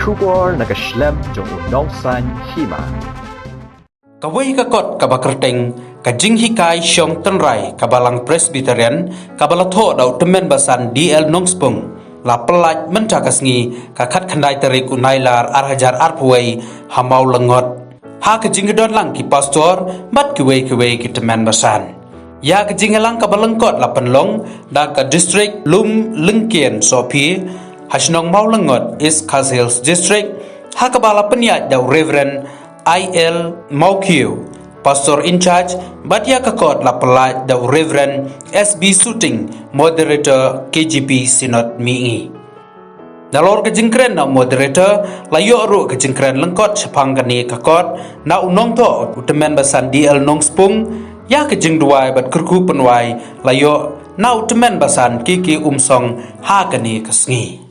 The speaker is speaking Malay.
Shubor nagaslem jong unongsan Hima. Kawai kakot kabakerteng ka Jinghikai Shong Tynrai ka Balang Presbyterian ka balatho daw temen basan DL Nongspung la pelat mencagasngi ka khat khandai tarik unailar arhajar arpuai hamau lengot ha ka jingedon lang ki pastor mat kiwei ki temen basan ya ka jingelang ka balengkot la penlong da ka district Lum Lengkien Sopi hasnong mau lengot East Hills District ha ka bala peniat da Reverend IL Maukiu, Pastor in charge, Batia Kakot la pelat da Reverend SB Suting, Moderator KGP Synod Mingi. Dalor kejengkren na moderator, layo ru kejengkren lengkot sepang kani kakot, na unong to utemen basan DL Nongspung, ya kejeng duai bat kerku penwai, layo na utemen basan kiki umsong ha kani kesngi.